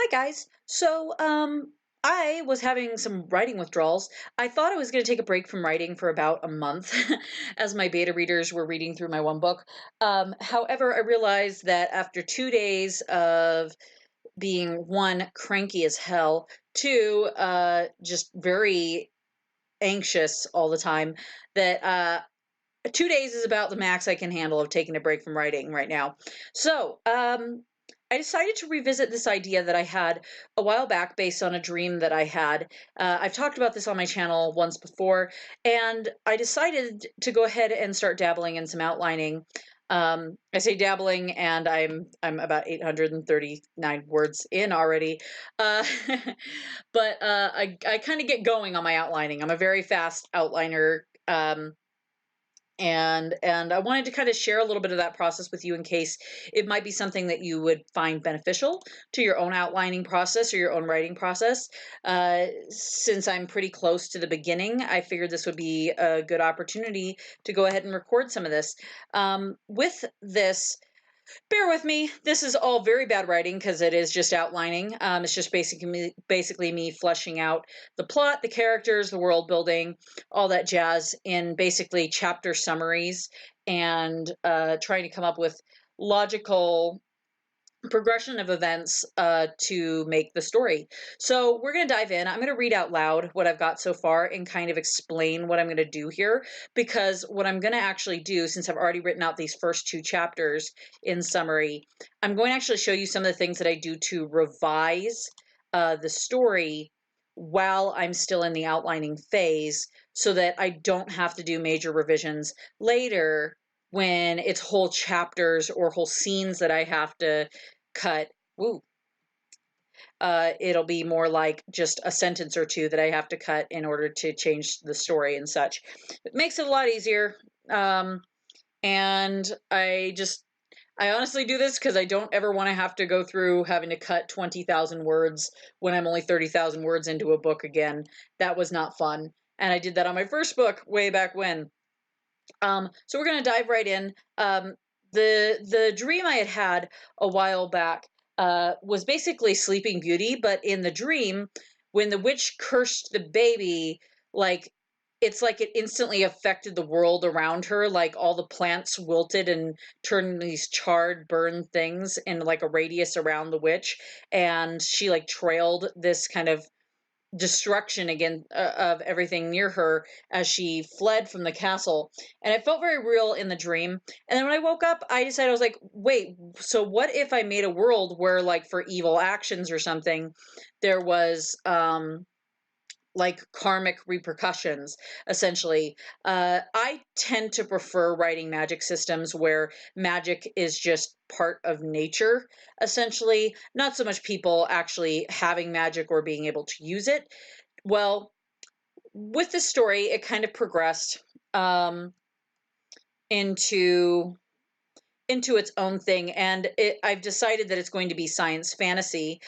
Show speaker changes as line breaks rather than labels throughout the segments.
Hi guys. I was having some writing withdrawals. I thought I was going to take a break from writing for about a month as my beta readers were reading through my one book. However, I realized that after 2 days of being one, cranky as hell, two, just very anxious all the time, that 2 days is about the max I can handle of taking a break from writing right now. I decided to revisit this idea that I had a while back based on a dream that I had. I've talked about this on my channel once before, and I decided to go ahead and start dabbling in some outlining. I say dabbling, and I'm about 839 words in already, uh, but I kind of get going on my outlining. I'm a very fast outliner. And I wanted to kind of share a little bit of that process with you in case it might be something that you would find beneficial to your own outlining process or your own writing process. Since I'm pretty close to the beginning, I figured this would be a good opportunity to go ahead and record some of this. With this, bear with me. This is all very bad writing because it is just outlining. It's just basically me fleshing out the plot, the characters, the world building, all that jazz in basically chapter summaries and trying to come up with logical progression of events to make the story. So we're going to dive in. I'm going to read out loud what I've got so far and kind of explain what I'm going to do here, because what I'm going to actually do, since I've already written out these first two chapters in summary, I'm going to actually show you some of the things that I do to revise the story while I'm still in the outlining phase so that I don't have to do major revisions later when it's whole chapters or whole scenes that I have to cut. Woo. It'll be more like just a sentence or two that I have to cut in order to change the story and such. It makes it a lot easier. And I honestly do this because I don't ever want to have to go through having to cut 20,000 words when I'm only 30,000 words into a book again. That was not fun. And I did that on my first book way back when. So we're going to dive right in. The dream I had a while back was basically Sleeping Beauty, but in the dream, when the witch cursed the baby, like it's like it instantly affected the world around her. Like all the plants wilted and turned these charred, burned things in like a radius around the witch, and she like trailed this kind of destruction again of everything near her as she fled from the castle, and it felt very real in the dream. And then when I woke up, I decided, I was like, wait, so what if I made a world where, like, for evil actions or something, there was like karmic repercussions, essentially. I tend to prefer writing magic systems where magic is just part of nature, essentially, not so much people actually having magic or being able to use it. Well, with the story, it kind of progressed into its own thing, and I've decided that it's going to be science fantasy,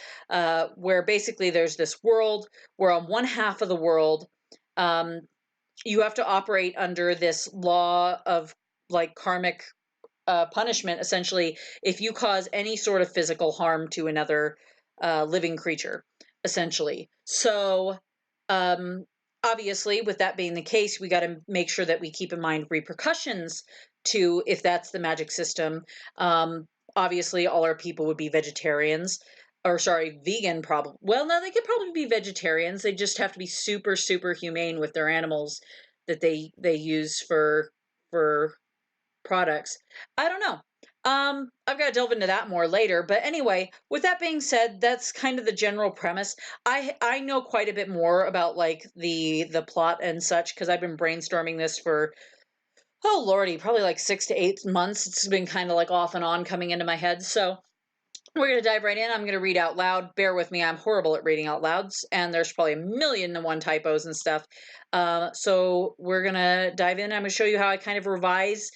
where basically there's this world where on one half of the world, um, you have to operate under this law of like karmic punishment. Essentially, if you cause any sort of physical harm to another living creature, essentially. So, um, obviously, with that being the case, we got to make sure that we keep in mind repercussions to if that's the magic system. Obviously, all our people would be vegetarians. Or sorry, vegan. Probably. Well, no, they could probably be vegetarians. They just have to be super, super humane with their animals that they use for products. I don't know. I've got to delve into that more later. But anyway, with that being said, that's kind of the general premise. I know quite a bit more about like the plot and such because I've been brainstorming this for, oh lordy, probably like 6 to 8 months. It's been kind of like off and on coming into my head. So we're going to dive right in. I'm going to read out loud. Bear with me. I'm horrible at reading out louds, and there's probably a million and one typos and stuff. So we're going to dive in. I'm going to show you how I kind of revise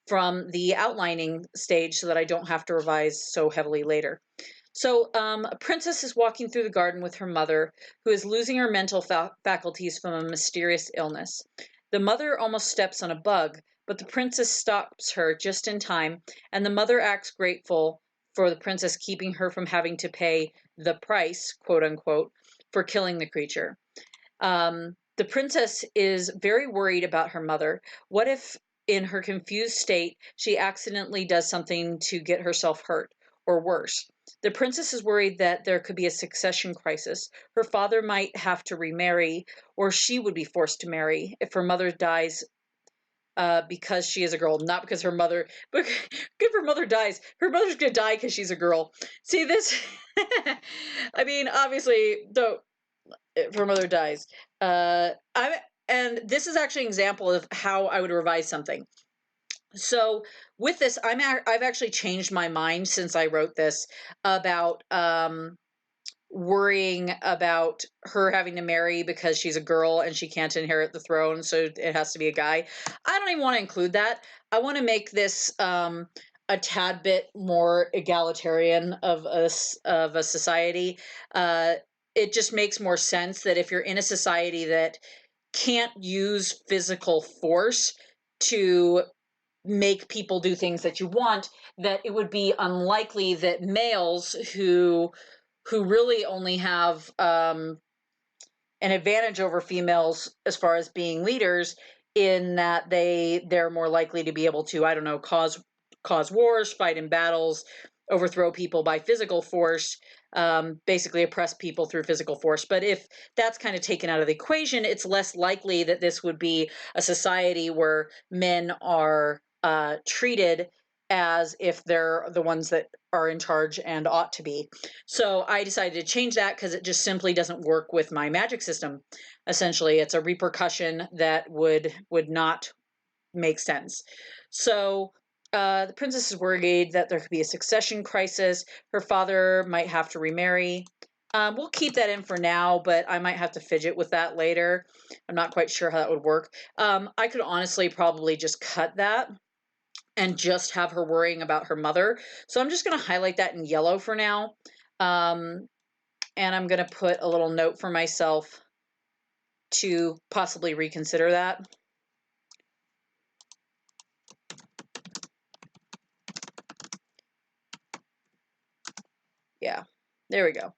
from the outlining stage so that I don't have to revise so heavily later. So a princess is walking through the garden with her mother, who is losing her mental faculties from a mysterious illness. The mother almost steps on a bug, but the princess stops her just in time, and the mother acts grateful for the princess, keeping her from having to pay the price, quote unquote, for killing the creature. The princess is very worried about her mother. What if, in her confused state, she accidentally does something to get herself hurt, or worse? The princess is worried that there could be a succession crisis. Her father might have to remarry, or she would be forced to marry if her mother dies because she is a girl, not because her mother. But if her mother dies, her mother's gonna die because she's a girl. See this? I mean, obviously, don't. If her mother dies, and this is actually an example of how I would revise something. So with this, I've actually changed my mind since I wrote this about worrying about her having to marry because she's a girl and she can't inherit the throne, so it has to be a guy. I don't even want to include that. I want to make this a tad bit more egalitarian of a society. It just makes more sense that if you're in a society that can't use physical force to make people do things that you want, that it would be unlikely that males who really only have an advantage over females as far as being leaders, in that they're more likely to be able to, I don't know, cause wars, fight in battles, overthrow people by physical force, basically oppress people through physical force. But if that's kind of taken out of the equation, it's less likely that this would be a society where men are treated as if they're the ones that are in charge and ought to be. So I decided to change that because it just simply doesn't work with my magic system. Essentially, it's a repercussion that would not make sense. So the princess is worried that there could be a succession crisis. Her father might have to remarry. We'll keep that in for now, but I might have to fidget with that later. I'm not quite sure how that would work. I could honestly probably just cut that and just have her worrying about her mother. So I'm just going to highlight that in yellow for now. And I'm going to put a little note for myself to possibly reconsider that. Yeah, there we go.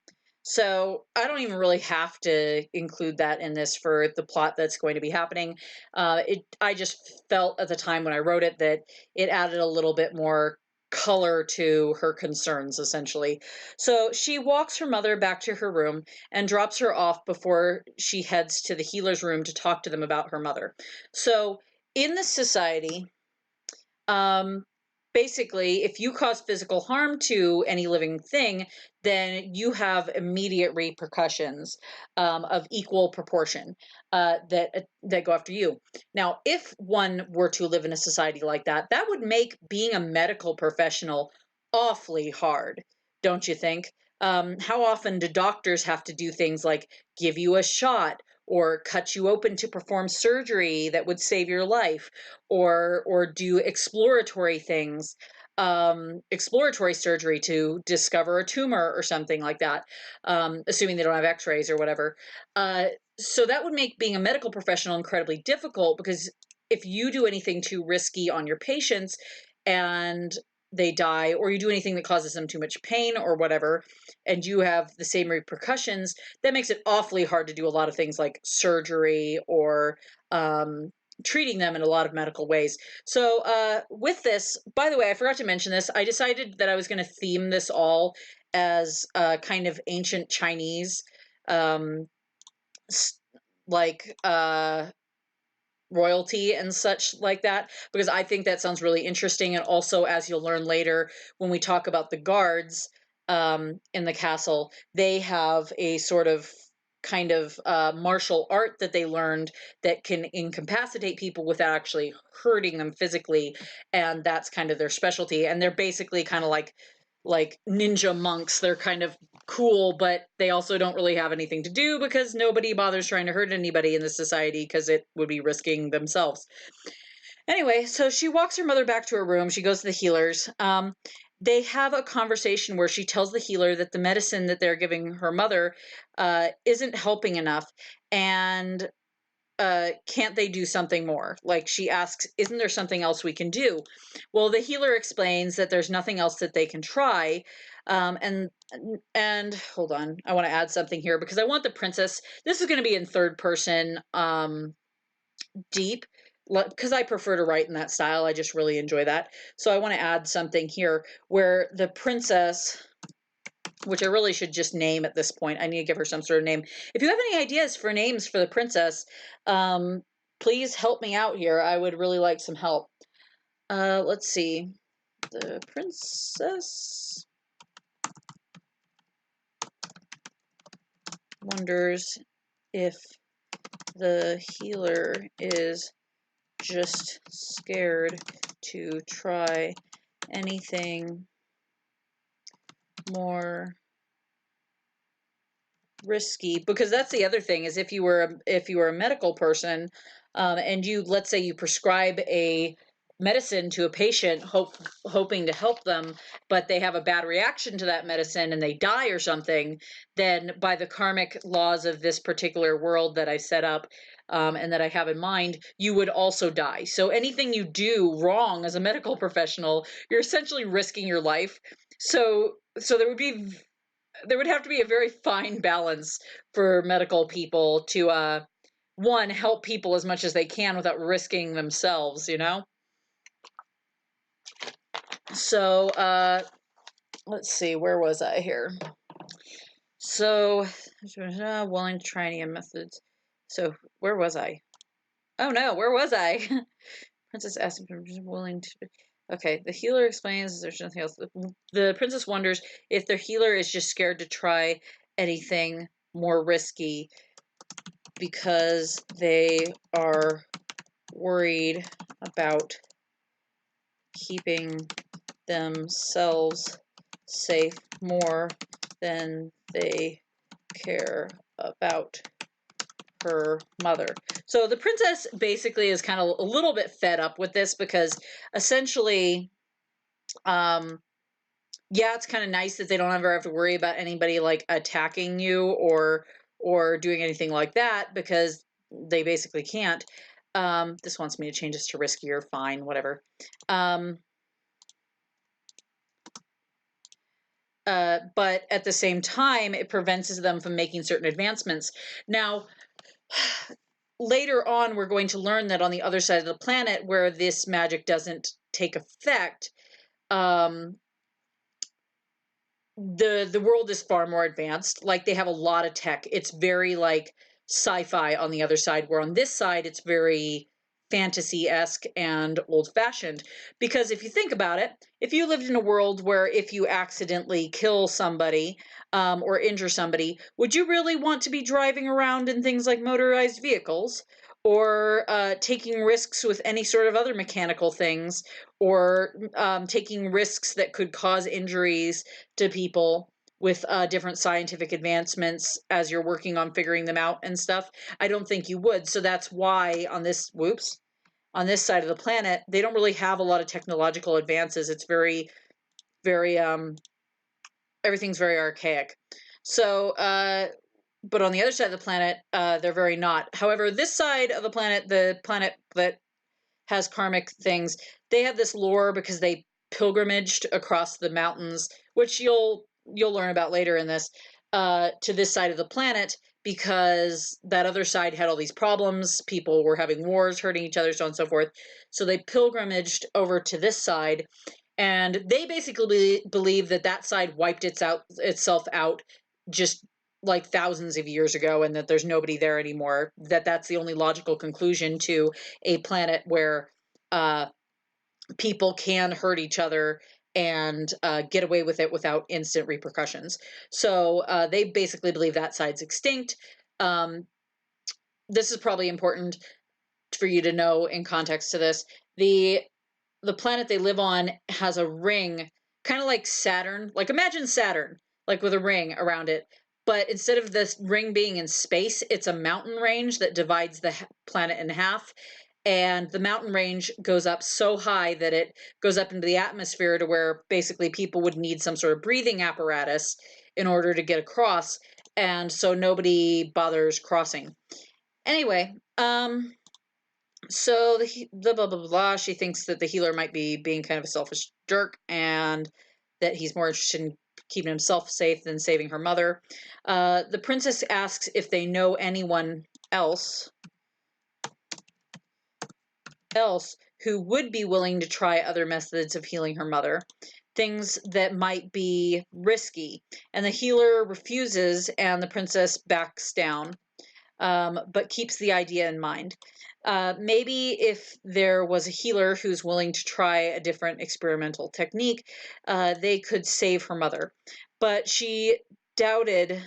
So I don't even really have to include that in this for the plot that's going to be happening. I just felt at the time when I wrote it that it added a little bit more color to her concerns, essentially. So she walks her mother back to her room and drops her off before she heads to the healer's room to talk to them about her mother. So in this society, um, basically, if you cause physical harm to any living thing, then you have immediate repercussions of equal proportion that go after you. Now, if one were to live in a society like that, that would make being a medical professional awfully hard, don't you think? How often do doctors have to do things like give you a shot or cut you open to perform surgery that would save your life, or do exploratory things, exploratory surgery to discover a tumor or something like that, assuming they don't have x-rays or whatever. So that would make being a medical professional incredibly difficult, because if you do anything too risky on your patients and they die, or you do anything that causes them too much pain or whatever, and you have the same repercussions, that makes it awfully hard to do a lot of things like surgery or treating them in a lot of medical ways. So with this, by the way, I forgot to mention this. I decided that I was going to theme this all as kind of ancient Chinese, um, like royalty and such like that, because I think that sounds really interesting. And also, as you'll learn later when we talk about the guards in the castle, they have a sort of kind of martial art that they learned that can incapacitate people without actually hurting them physically, and that's kind of their specialty. And they're basically kind of like ninja monks. They're kind of cool, but they also don't really have anything to do because nobody bothers trying to hurt anybody in this society because it would be risking themselves. Anyway, so she walks her mother back to her room. She goes to the healers. They have a conversation where she tells the healer that the medicine that they're giving her mother isn't helping enough, and can't they do something more? Like she asks, isn't there something else we can do? Well, the healer explains that there's nothing else that they can try. And hold on, I want to add something here because I want the princess. This is going to be in third person, deep, because I prefer to write in that style. I just really enjoy that. So I want to add something here where the princess, which I really should just name at this point. I need to give her some sort of name. If you have any ideas for names for the princess, please help me out here. I would really like some help. Let's see. The princess wonders if the healer is just scared to try anything more risky, because that's the other thing is if you were a medical person, and you, let's say you prescribe a medicine to a patient hoping to help them, but they have a bad reaction to that medicine and they die or something, then by the karmic laws of this particular world that I set up, and that I have in mind, you would also die. So anything you do wrong as a medical professional, you're essentially risking your life. So there would have to be a very fine balance for medical people to one, help people as much as they can without risking themselves, you know? So let's see, where was I here? So willing to try any methods. So where was I? Oh no, where was I? Princess asked if I'm willing to. Okay, the healer explains there's nothing else. The princess wonders if the healer is just scared to try anything more risky because they are worried about keeping themselves safe more than they care about her mother. So the princess basically is kind of a little bit fed up with this because essentially, yeah, it's kind of nice that they don't ever have to worry about anybody like attacking you or doing anything like that because they basically can't. This wants me to change this to riskier. Fine, whatever. But at the same time, it prevents them from making certain advancements. Now, later on, we're going to learn that on the other side of the planet, where this magic doesn't take effect, the world is far more advanced. Like they have a lot of tech. It's very like sci-fi on the other side, where on this side it's very fantasy-esque and old-fashioned. Because if you think about it, if you lived in a world where if you accidentally kill somebody, or injure somebody, would you really want to be driving around in things like motorized vehicles, or taking risks with any sort of other mechanical things, or taking risks that could cause injuries to people with different scientific advancements as you're working on figuring them out and stuff? I don't think you would. So that's why on this, on this side of the planet, they don't really have a lot of technological advances. It's very, very, everything's very archaic. So, but on the other side of the planet, they're very not. However, this side of the planet that has karmic things, they have this lore because they pilgrimaged across the mountains, which you'll learn about later in this, to this side of the planet because that other side had all these problems. People were having wars, hurting each other, so on and so forth. So they pilgrimaged over to this side, and they basically believe that that side wiped itself out just like thousands of years ago, and that there's nobody there anymore. That's the only logical conclusion to a planet where people can hurt each other and get away with it without instant repercussions. So they basically believe that side's extinct. This is probably important for you to know in context to this. The planet they live on has a ring, kind of like Saturn. Like imagine Saturn, like with a ring around it. But instead of this ring being in space, it's a mountain range that divides the planet in half. And the mountain range goes up so high that it goes up into the atmosphere to where basically people would need some sort of breathing apparatus in order to get across. And so nobody bothers crossing. Anyway, So the blah blah blah. She thinks that the healer might be being kind of a selfish jerk, and that he's more interested in keeping himself safe than saving her mother. The princess asks if they know anyone else who would be willing to try other methods of healing her mother, things that might be risky. And the healer refuses, and the princess backs down, but keeps the idea in mind. Maybe if there was a healer who's willing to try a different experimental technique, they could save her mother. But she doubts.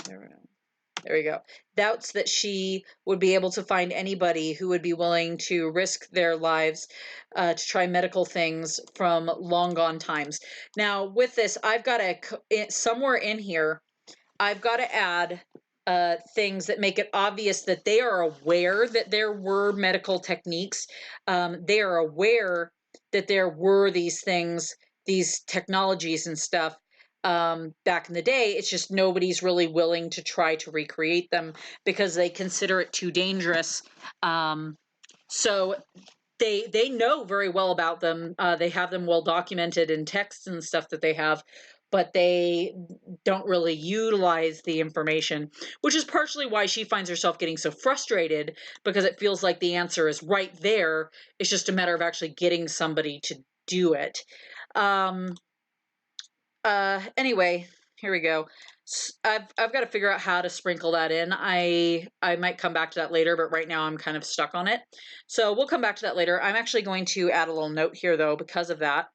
There we go. Doubts that she would be able to find anybody who would be willing to risk their lives to try medical things from long gone times. Now, with this, I've got to, somewhere in here, I've got to add things that make it obvious that they are aware that there were medical techniques. They are aware that there were these things, these technologies and stuff back in the day. It's just nobody's really willing to try to recreate them because they consider it too dangerous. So they know very well about them. They have them well documented in texts and stuff that they have, but they don't really utilize the information, which is partially why she finds herself getting so frustrated, because it feels like the answer is right there. It's just a matter of actually getting somebody to do it. Anyway, here we go. I've got to figure out how to sprinkle that in. I might come back to that later, but right now I'm kind of stuck on it. So we'll come back to that later. I'm actually going to add a little note here though because of that,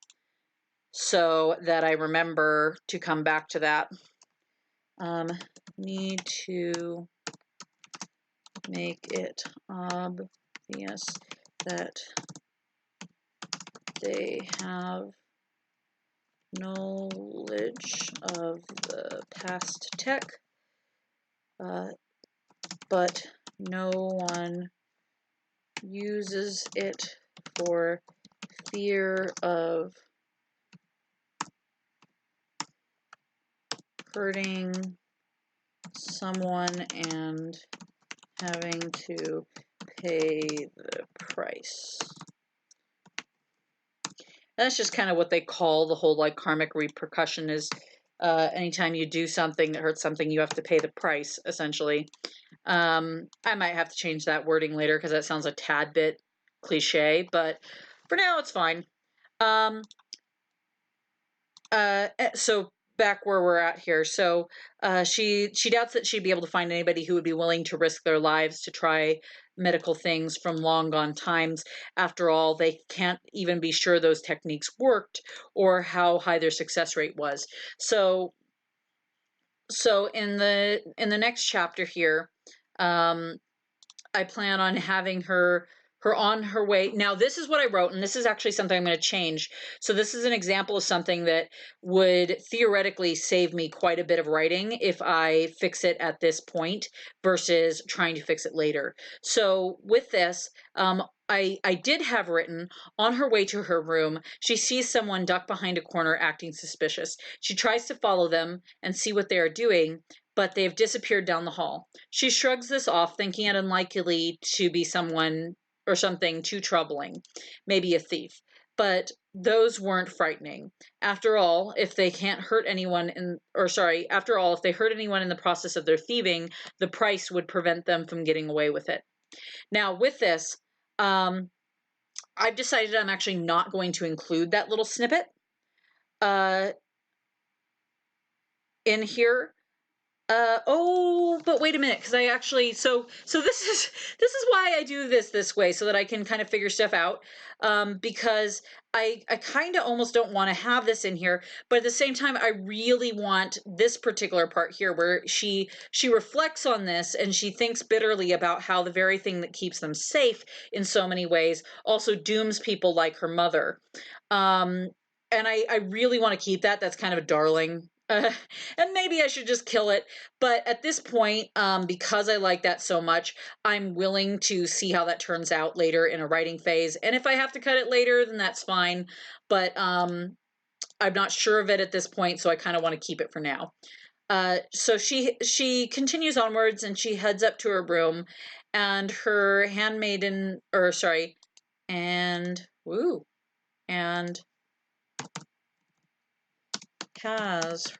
so that I remember to come back to that. Need to make it obvious that they have knowledge of the past tech, but no one uses it for fear of hurting someone and having to pay the price. That's just kind of what they call the whole like karmic repercussion is anytime you do something that hurts something, you have to pay the price, essentially. I might have to change that wording later because that sounds a tad bit cliche, but for now it's fine. So back where we're at here. So she doubts that she'd be able to find anybody who would be willing to risk their lives to try medical things from long gone times. After all, they can't even be sure those techniques worked or how high their success rate was. So in the next chapter here, I plan on having her on her way. Now, this is what I wrote, and this is actually something I'm going to change. So this is an example of something that would theoretically save me quite a bit of writing if I fix it at this point versus trying to fix it later. So with this, I did have written, on her way to her room, she sees someone duck behind a corner acting suspicious. She tries to follow them and see what they are doing, but they have disappeared down the hall. She shrugs this off, thinking it unlikely to be someone or something too troubling, maybe a thief. But those weren't frightening. After all, if they can't hurt anyone if they hurt anyone in the process of their thieving, the price would prevent them from getting away with it. Now, with this, I've decided I'm actually not going to include that little snippet in here. But wait a minute, because I actually, so this is why I do this way, so that I can kind of figure stuff out, because I kind of almost don't want to have this in here, but at the same time, I really want this particular part here where she reflects on this and she thinks bitterly about how the very thing that keeps them safe in so many ways also dooms people like her mother. And I really want to keep that. That's kind of a darling. And maybe I should just kill it. But at this point, because I like that so much, I'm willing to see how that turns out later in a writing phase. And if I have to cut it later, then that's fine. But I'm not sure of it at this point, so I kind of want to keep it for now. So she continues onwards and she heads up to her room, and her handmaiden, or sorry, and has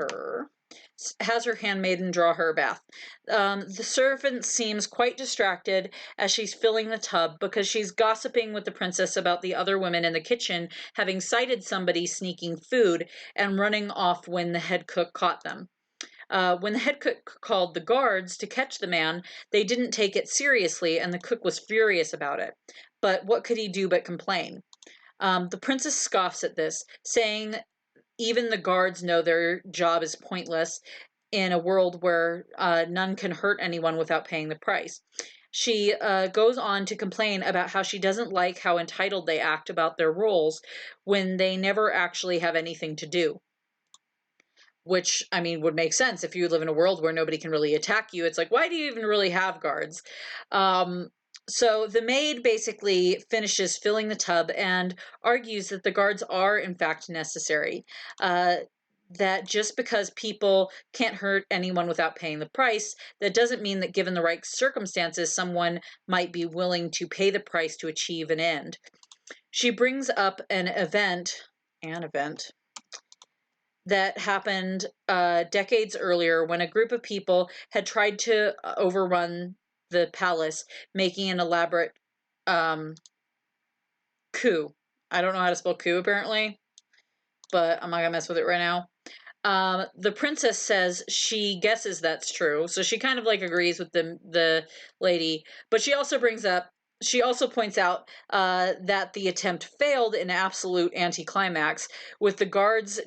her handmaiden draw her a bath. The servant seems quite distracted as she's filling the tub because she's gossiping with the princess about the other women in the kitchen having sighted somebody sneaking food and running off when the head cook caught them. When the head cook called the guards to catch the man, they didn't take it seriously, and the cook was furious about it. But what could he do but complain? The princess scoffs at this, saying even the guards know their job is pointless in a world where none can hurt anyone without paying the price. She goes on to complain about how she doesn't like how entitled they act about their roles when they never actually have anything to do. Which, I mean, would make sense if you live in a world where nobody can really attack you. It's like, why do you even really have guards? So the maid basically finishes filling the tub and argues that the guards are, in fact, necessary. That just because people can't hurt anyone without paying the price, that doesn't mean that given the right circumstances, someone might be willing to pay the price to achieve an end. She brings up an event that happened decades earlier when a group of people had tried to overrun the palace, making an elaborate coup. I don't know how to spell coup, apparently, but I'm not gonna mess with it right now. The princess says she guesses that's true, so she kind of like agrees with the lady, but she also points out that the attempt failed in absolute anticlimax, with the guards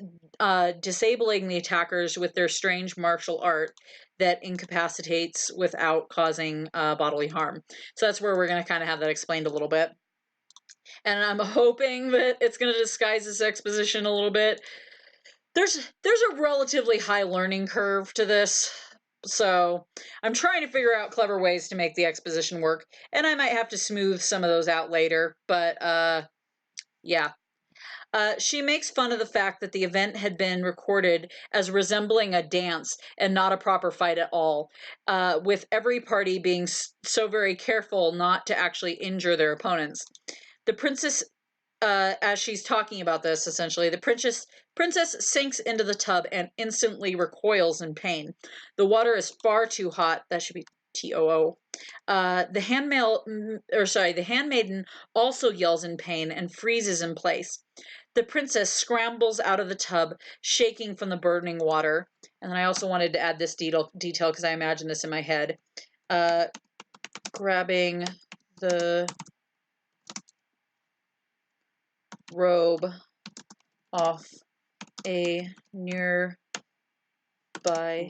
disabling the attackers with their strange martial art that incapacitates without causing bodily harm. So that's where we're going to kind of have that explained a little bit. And I'm hoping that it's going to disguise this exposition a little bit. There's a relatively high learning curve to this, so I'm trying to figure out clever ways to make the exposition work, and I might have to smooth some of those out later, but yeah. She makes fun of the fact that the event had been recorded as resembling a dance and not a proper fight at all, with every party being so very careful not to actually injure their opponents. The princess, as she's talking about this, essentially, the princess sinks into the tub and instantly recoils in pain. The water is far too hot. That should be TOO. The handmaiden also yells in pain and freezes in place. The princess scrambles out of the tub, shaking from the burning water. And then I also wanted to add this detail because I imagine this in my head. Grabbing the robe off a nearby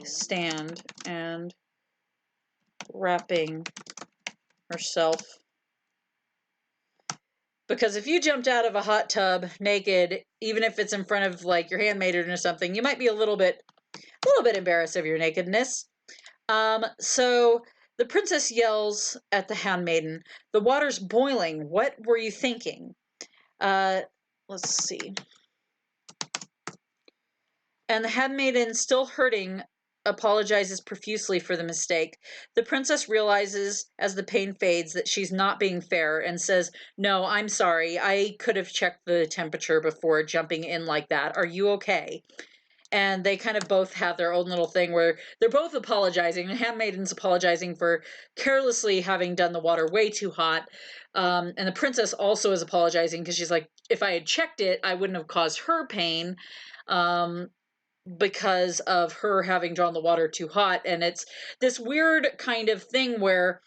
stand and wrapping herself. Because if you jumped out of a hot tub naked, even if it's in front of like your handmaiden or something, you might be a little bit embarrassed of your nakedness. So the princess yells at the handmaiden, "The water's boiling. What were you thinking?" Let's see. And the handmaiden, still hurting, apologizes profusely for the mistake. The princess realizes as the pain fades that she's not being fair and says, "No, I'm sorry. I could have checked the temperature before jumping in like that. Are you okay?" And they kind of both have their own little thing where they're both apologizing. The handmaiden's apologizing for carelessly having done the water way too hot. And the princess also is apologizing because she's like, if I had checked it, I wouldn't have caused her pain. Because of her having drawn the water too hot. And it's this weird kind of thing where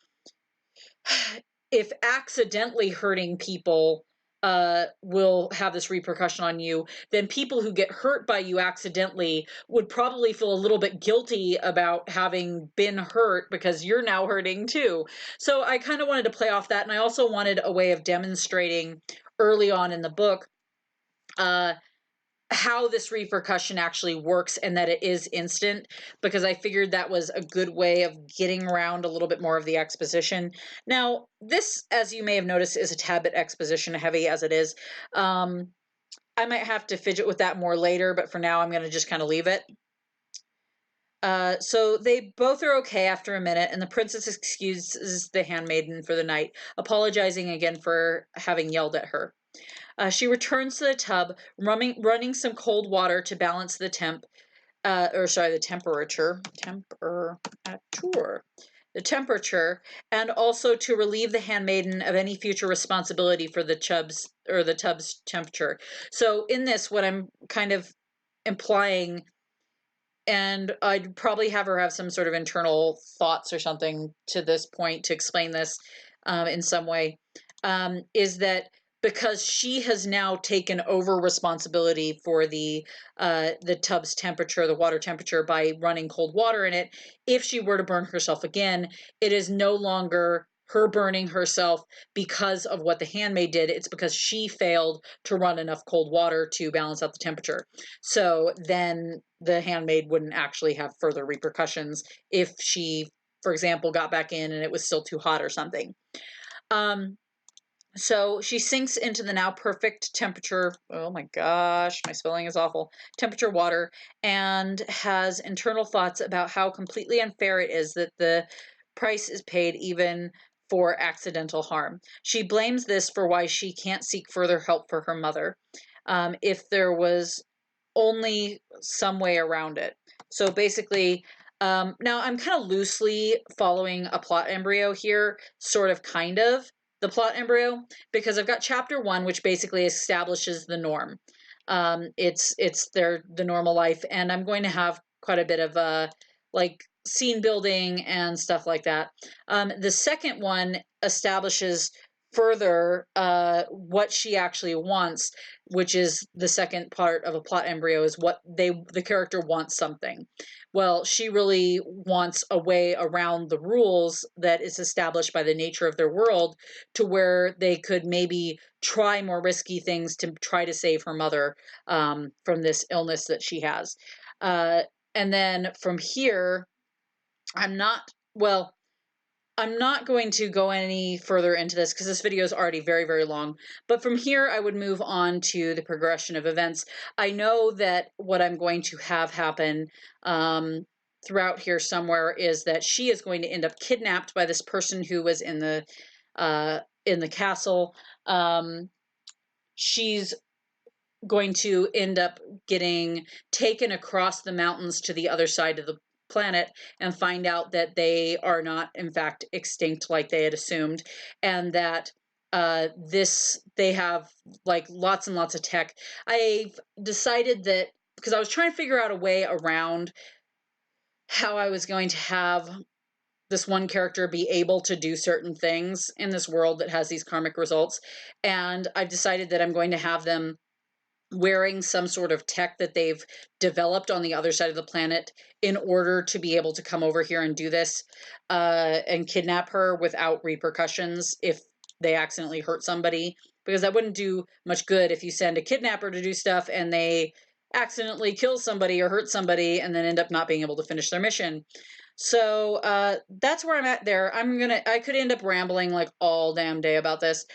if accidentally hurting people will have this repercussion on you, then people who get hurt by you accidentally would probably feel a little bit guilty about having been hurt because you're now hurting too. So I kind of wanted to play off that. And I also wanted a way of demonstrating early on in the book how this repercussion actually works and that it is instant, because I figured that was a good way of getting around a little bit more of the exposition. Now, this, as you may have noticed, is a tad bit exposition heavy as it is. I might have to fidget with that more later, but for now I'm going to just kind of leave it. So they both are okay after a minute, and the princess excuses the handmaiden for the night, apologizing again for having yelled at her. She returns to the tub, running some cold water to balance the the temperature, and also to relieve the handmaiden of any future responsibility for the tub's temperature. So in this, what I'm kind of implying, and I'd probably have her have some sort of internal thoughts or something to this point to explain this in some way, is that because she has now taken over responsibility for the tub's temperature, the water temperature, by running cold water in it, if she were to burn herself again, it is no longer her burning herself because of what the handmaid did. It's because she failed to run enough cold water to balance out the temperature. So then the handmaid wouldn't actually have further repercussions if she, for example, got back in and it was still too hot or something. So she sinks into the now perfect temperature. Oh my gosh, my spelling is awful. Temperature water, and has internal thoughts about how completely unfair it is that the price is paid even for accidental harm. She blames this for why she can't seek further help for her mother. If there was only some way around it. So basically, now I'm kind of loosely following a plot embryo here, sort of, kind of the plot embryo, because I've got chapter 1, which basically establishes the norm. It's the normal life, and I'm going to have quite a bit of like scene building and stuff like that. The second one establishes further what she actually wants, which is the second part of a plot embryo, is what the character wants something. Well, she really wants a way around the rules that is established by the nature of their world, to where they could maybe try more risky things to try to save her mother from this illness that she has. And then from here, I'm not, well, I'm not going to go any further into this because this video is already very, very long. But from here, I would move on to the progression of events. I know that what I'm going to have happen throughout here somewhere is that she is going to end up kidnapped by this person who was in the castle. She's going to end up getting taken across the mountains to the other side of the planet, and find out that they are not in fact extinct like they had assumed, and that they have like lots and lots of tech. I've decided that, because I was trying to figure out a way around how I was going to have this one character be able to do certain things in this world that has these karmic results, and I've decided that I'm going to have them wearing some sort of tech that they've developed on the other side of the planet in order to be able to come over here and do this and kidnap her without repercussions if they accidentally hurt somebody. Because that wouldn't do much good if you send a kidnapper to do stuff and they accidentally kill somebody or hurt somebody and then end up not being able to finish their mission. So that's where I'm at there. I could end up rambling like all damn day about this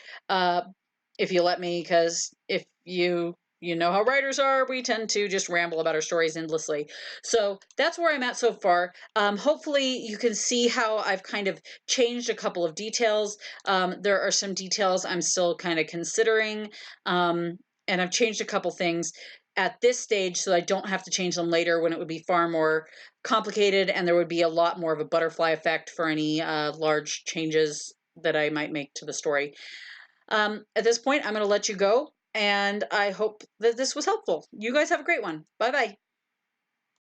if you let me, because if you know how writers are, we tend to just ramble about our stories endlessly. So that's where I'm at so far. Hopefully you can see how I've kind of changed a couple of details. There are some details I'm still kind of considering, and I've changed a couple things at this stage so I don't have to change them later when it would be far more complicated and there would be a lot more of a butterfly effect for any large changes that I might make to the story. At this point, I'm going to let you go, and I hope that this was helpful. You guys have a great one. Bye-bye.